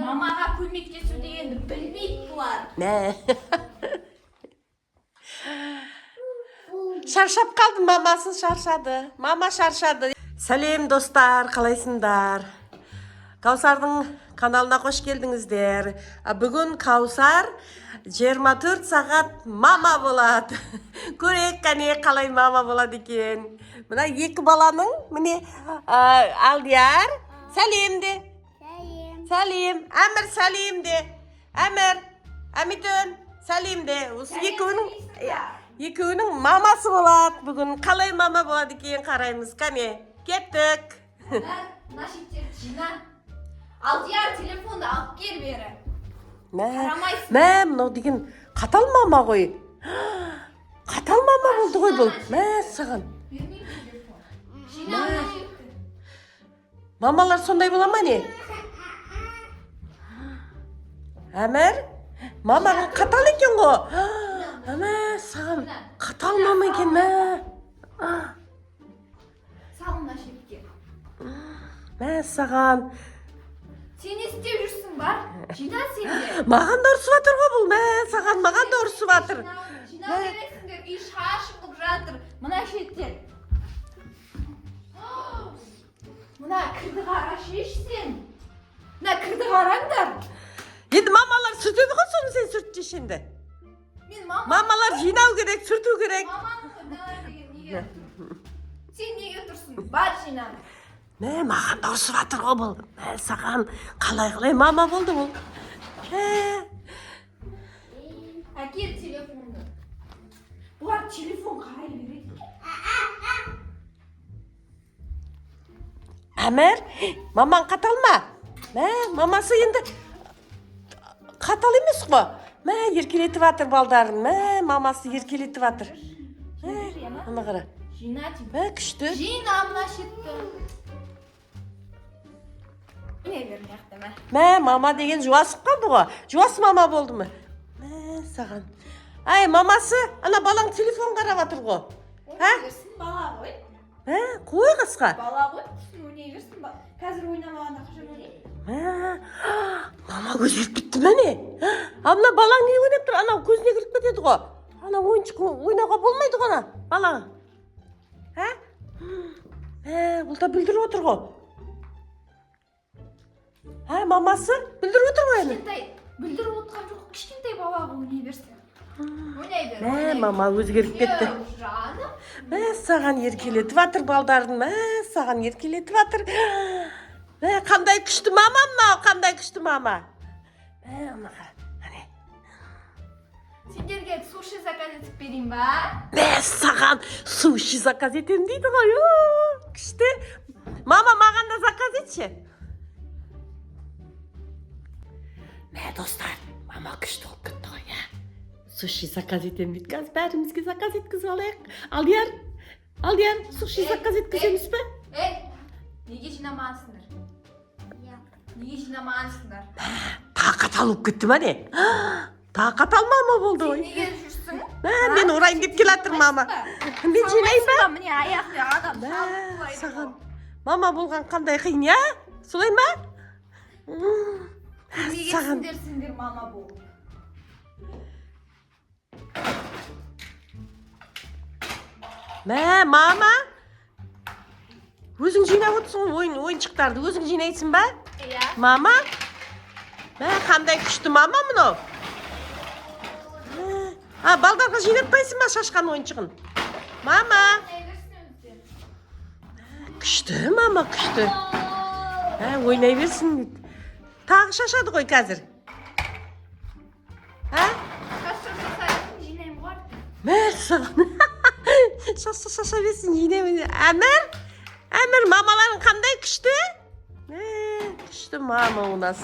Mamaga көмектесу дегенді білмейді бұлар. Ne? Şarşap kaldı, maması şarşadı. Mama şarşadı. Сәлем достар, қалайсыңдар? Каусардың каналына қош келдіңіздер. Бүгін Каусар 24 сағат мама болады. Көрейік қане қалай мама болады екен. Мына екі баланың, міне Алдияр, сәлем де. Сәлем. Әмір сәлем де. Әмір, Әмитін сәлем де. Осы екеуінің мамасы болады. Бүгін қалай мама болады екен қараймыз. Қане, кеттік. Нашиттер жина. Алдияр телефонды алып кел бері. Қарамайсың. Мынау деген қатал мама ғой. Қатал мама болды ғой бұл. Саған. Бермеймін телефон. Жина. Мамалар сондай бола ма не? Әмір, мамаң қатал екен ғой. Саған қатал мама екен. Салын Нашитке. Саған. Сен не істеп жүрсің бар? Жина сенде. Маған да ұрсып жатыр ғой бұл. Саған маған да ұрсып жатыр. Жина бересіңдер, үй шашылып жатыр. Мына шеттен. Мына кірді қарашы сен. Мына кірді қараңдар. Енді мамалар сүртеді ғой, соны сен сүртші енді. Мамалар жинау керек, сүрту керек. Маманың деген неге? Сен неге тұрсың? Бар жина. Маған да ұрсып жатыр ғой бұл. Саған қалай мама болды бұл. Әкел телефонды. Бұлар телефон қарай береді. Әмір, мамаң қатал ма? Мамасы енді қатал емес қой. Еркелетіп жатыр балдарын. Мамасы еркелетіп жатыр. Ана қара. Жина тебе. Күшті. Жина мына шетті. Не бермейді ме? Мама деген жуасып қалды ғой. Жуас мама болды ма? Саған. Ай, мамасы, ана балаң телефон қарап жатыр ғой. Ойнай бала ғой. Қой қысқа. Бала ғой, құсын ойнай берсін. Қазір ойнамағанда қашан ойнайды? Мама өзгеріп кетті ме не? Мына балаң не ойнап тұр? Анау көзіне кіріп кетеді ғой. Ана ойыншық ойнауға болмайды ғой ана балаң. Бұл да бүлдіріп отыр ғой. Мамасы бүлдіріп отыр ғой әні. Бүлдіріп отқан жоқ, кішкентай балаға ойнай берсін. Ойнай бер. Мама өзгеріп кетті. Саған еркелетіп жатыр балдарын. Саған еркелетіп жатыр. Қандай күшті мама мынау, қандай күшті мама. Сендерге суши заказ етіп берейін ба? Саған суши заказ етем дейді ғой. Күшті. Мама маған да заказ етші. Достар, мама күшті болып кетті ғой. Суши заказ етем дейді. Қазір бәрімізге заказ еткізіп алайық. Алдияр, суши заказ еткіземіз бе? Неге жинамағансыңдар? Неге жинамағансыңдар? Тағы қатал болып кетті ма не? Тағы қатал мама болды ғой. Сен неге жүрсің? Мен орайын деп келатыр мама. Мен жинайын ба? Міне аяқты адам Саған мама болған қандай қиын, я? Солай ма? Неге сендер мама болып? Мама? Өзің жинап отырсың ойыншықтарды, өзің жинайсың ба? Мама? Қандай күшті мама мұнау? Балдарға жинатпайсың ба шашқан ойыншығын? Мама? Күшті, мама, күшті. Ойнай берсін. Тағы шашады ғой қазір. Саған. Шаша берсін, жинай. Әмір, мамаларың қандай күшті? Күшті мама у нас.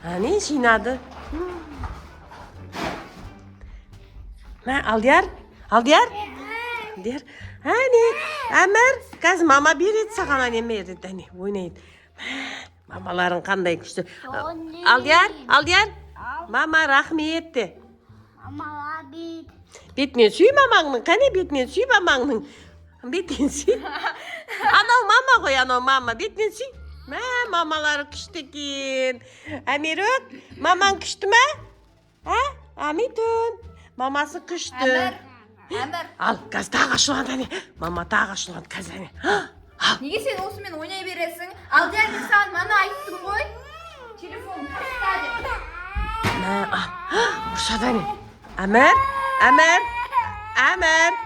Не жинады? Алдияр? Әмір, қазір мама береді саған әнеме ереді. Ойнайды. Мамаларың қандай күшті. Алдияр? Мама рахмет де. Мамаға бет. Бетінен сүй мамаңның, қане бетінен сүй мамаңның. Бетінен сүй. Анау мама ғой, анау мама. Бетінен сүй. Мә, мамалары күшті екен. Әмирік, мамаң күшті ме? Әмитін. Мамасы күшті. Әмір. Ал, қазір тағы ашылған әне. Мама тағы ашылған қазір әне. Неге сен осымен ойнай бересің? Алдияр мен саған мана айттым ғой. Телефон таста деп. Мә, ұршады әне. Әмір, Әмір, Әмір.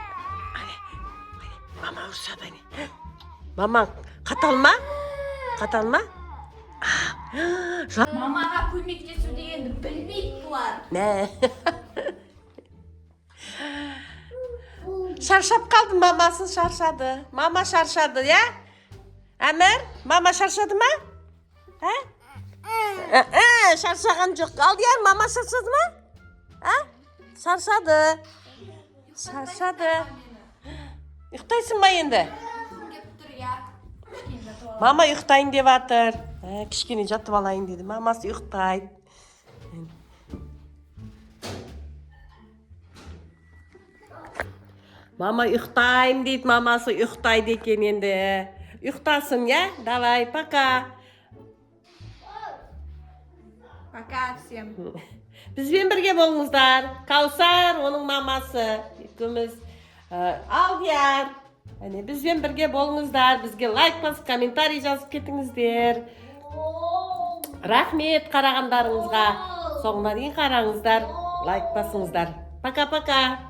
Мама ұршады әне. Мамаң қатал ма? Қатал ма? Мамаға көмектесу дегенді білмейді бұлар. Мә. Шаршап қалды, мамасы шаршады. Мама шаршады, я? Әмір, мама шаршады ма? Шаршаған жоқ. Алдияр, мама шаршады ма? Шаршады. Шаршады. Ұйықтайсың ба енді? Кеп тұр, я. Кішкенді туалап. Мама ұйықтайын деп жатыр. Кішкене жатып алайын деді. Мамасы ұйықтайды. Мама ұйықтайым дейді, мамасы ұйықтайды екен енді. Ұйықтасын, я? Давай, пока. Пока всем. Бізбен бірге болыңыздар. Каусар, оның мамасы. Екеуміз Алдияр. Әне, бізбен бірге болыңыздар. Бізге лайк басып, комментарий жазып кетіңіздер. Рахмет қарағандарыңызға. Соңына дейін қараңыздар. Лайк басыңыздар. Пока-пока.